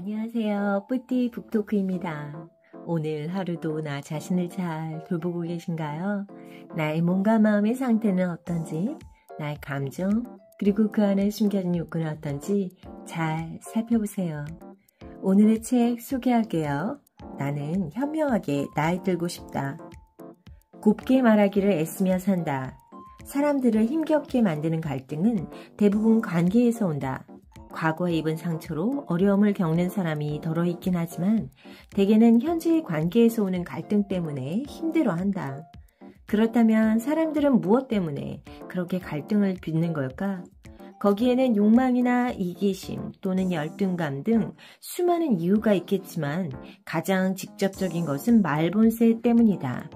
안녕하세요. 뿌띠 북토크입니다. 오늘 하루도 나 자신을 잘 돌보고 계신가요? 나의 몸과 마음의 상태는 어떤지, 나의 감정, 그리고 그 안에 숨겨진 욕구는 어떤지 잘 살펴보세요. 오늘의 책 소개할게요. 나는 현명하게 나이 들고 싶다. 곱게 말하기를 애쓰며 산다. 사람들을 힘겹게 만드는 갈등은 대부분 관계에서 온다. 과거에 입은 상처로 어려움을 겪는 사람이 덜어 있긴 하지만 대개는 현재의 관계에서 오는 갈등 때문에 힘들어한다. 그렇다면 사람들은 무엇 때문에 그렇게 갈등을 빚는 걸까? 거기에는 욕망이나 이기심 또는 열등감 등 수많은 이유가 있겠지만 가장 직접적인 것은 말본세 때문이다.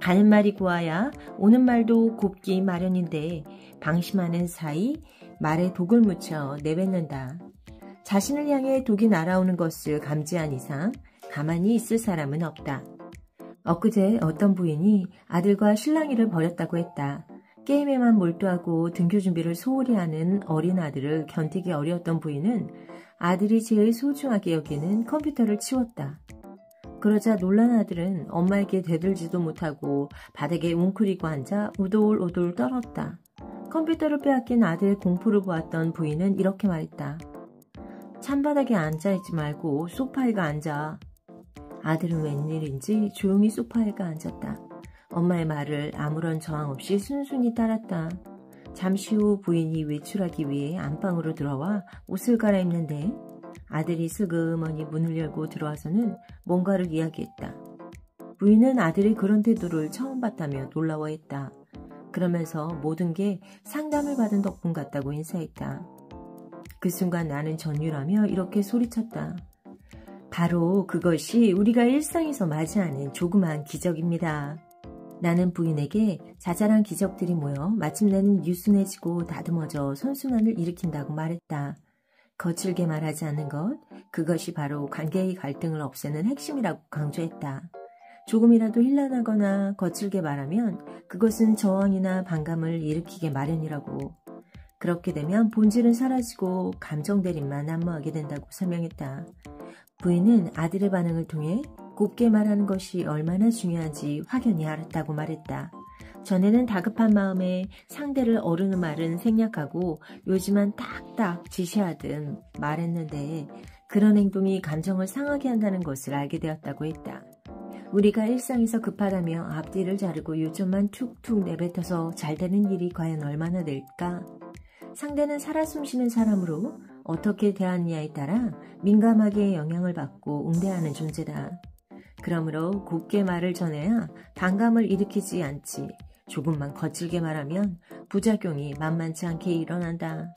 가는 말이 고와야 오는 말도 곱기 마련인데 방심하는 사이 말에 독을 묻혀 내뱉는다. 자신을 향해 독이 날아오는 것을 감지한 이상 가만히 있을 사람은 없다. 엊그제 어떤 부인이 아들과 실랑이를 벌였다고 했다. 게임에만 몰두하고 등교 준비를 소홀히 하는 어린 아들을 견디기 어려웠던 부인은 아들이 제일 소중하게 여기는 컴퓨터를 치웠다. 그러자 놀란 아들은 엄마에게 대들지도 못하고 바닥에 웅크리고 앉아 우돌우돌 떨었다. 컴퓨터를 빼앗긴 아들의 공포를 보았던 부인은 이렇게 말했다. 찬바닥에 앉아있지 말고 소파에 앉아. 아들은 웬일인지 조용히 소파에 앉았다. 엄마의 말을 아무런 저항 없이 순순히 따랐다. 잠시 후 부인이 외출하기 위해 안방으로 들어와 옷을 갈아입는데 아들이 슬그머니 문을 열고 들어와서는 뭔가를 이야기했다. 부인은 아들의 그런 태도를 처음 봤다며 놀라워했다. 그러면서 모든 게 상담을 받은 덕분 같다고 인사했다. 그 순간 나는 전율하며 이렇게 소리쳤다. 바로 그것이 우리가 일상에서 맞이하는 조그마한 기적입니다. 나는 부인에게 자잘한 기적들이 모여 마침내는 유순해지고 다듬어져 선순환을 일으킨다고 말했다. 거칠게 말하지 않는 것, 그것이 바로 관계의 갈등을 없애는 핵심이라고 강조했다. 조금이라도 힐난하거나 거칠게 말하면 그것은 저항이나 반감을 일으키게 마련이라고. 그렇게 되면 본질은 사라지고 감정 대립만 난무하게 된다고 설명했다. 부인은 아들의 반응을 통해 곱게 말하는 것이 얼마나 중요한지 확연히 알았다고 말했다. 전에는 다급한 마음에 상대를 어르는 말은 생략하고 요즘은 딱딱 지시하듯 말했는데 그런 행동이 감정을 상하게 한다는 것을 알게 되었다고 했다. 우리가 일상에서 급하다며 앞뒤를 자르고 요점만 툭툭 내뱉어서 잘 되는 일이 과연 얼마나 될까? 상대는 살아 숨쉬는 사람으로 어떻게 대하느냐에 따라 민감하게 영향을 받고 응대하는 존재다. 그러므로 곱게 말을 전해야 반감을 일으키지 않지. 조금만 거칠게 말하면 부작용이 만만치 않게 일어난다.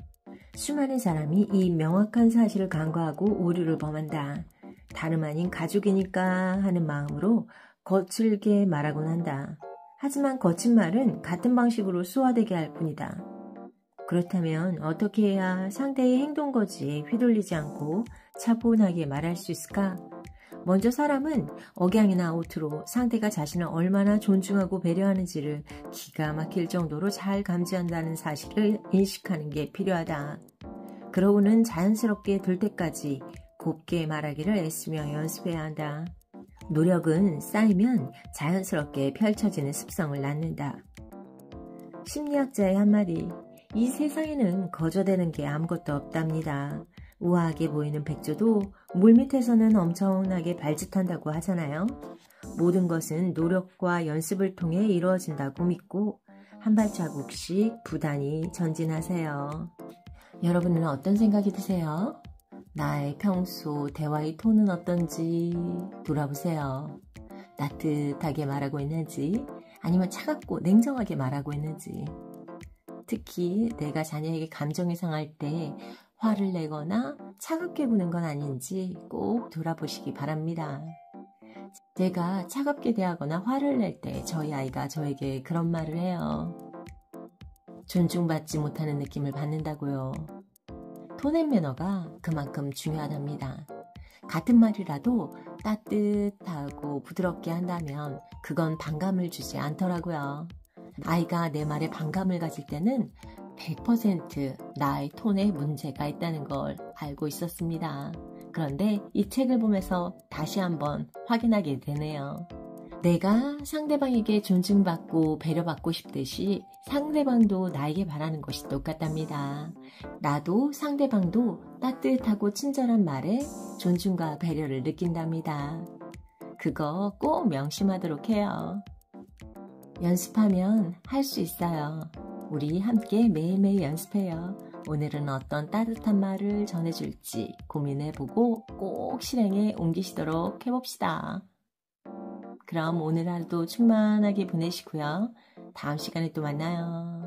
수많은 사람이 이 명확한 사실을 간과하고 오류를 범한다. 다름 아닌 가족이니까 하는 마음으로 거칠게 말하곤 한다. 하지만 거친 말은 같은 방식으로 쏘아대게 할 뿐이다. 그렇다면 어떻게 해야 상대의 행동 거지에 휘둘리지 않고 차분하게 말할 수 있을까? 먼저 사람은 억양이나 어투로 상대가 자신을 얼마나 존중하고 배려하는지를 기가 막힐 정도로 잘 감지한다는 사실을 인식하는 게 필요하다. 그러고는 자연스럽게 들 때까지 곱게 말하기를 애쓰며 연습해야 한다. 노력은 쌓이면 자연스럽게 펼쳐지는 습성을 낳는다. 심리학자의 한마디, 이 세상에는 거저되는 게 아무것도 없답니다. 우아하게 보이는 백조도 물밑에서는 엄청나게 발짓한다고 하잖아요. 모든 것은 노력과 연습을 통해 이루어진다고 믿고 한 발자국씩 부단히 전진하세요. 여러분은 어떤 생각이 드세요? 나의 평소 대화의 톤은 어떤지 돌아보세요. 따뜻하게 말하고 있는지 아니면 차갑고 냉정하게 말하고 있는지. 특히 내가 자녀에게 감정이 상할 때 화를 내거나 차갑게 구는 건 아닌지 꼭 돌아보시기 바랍니다. 제가 차갑게 대하거나 화를 낼 때 저희 아이가 저에게 그런 말을 해요. 존중받지 못하는 느낌을 받는다고요. 톤앤 매너가 그만큼 중요하답니다. 같은 말이라도 따뜻하고 부드럽게 한다면 그건 반감을 주지 않더라고요. 아이가 내 말에 반감을 가질 때는 100% 나의 톤에 문제가 있다는 걸 알고 있었습니다. 그런데 이 책을 보면서 다시 한번 확인하게 되네요. 내가 상대방에게 존중받고 배려받고 싶듯이 상대방도 나에게 바라는 것이 똑같답니다. 나도 상대방도 따뜻하고 친절한 말에 존중과 배려를 느낀답니다. 그거 꼭 명심하도록 해요. 연습하면 할 수 있어요. 우리 함께 매일매일 연습해요. 오늘은 어떤 따뜻한 말을 전해줄지 고민해보고 꼭 실행에 옮기시도록 해봅시다. 그럼 오늘 하루도 충만하게 보내시고요. 다음 시간에 또 만나요.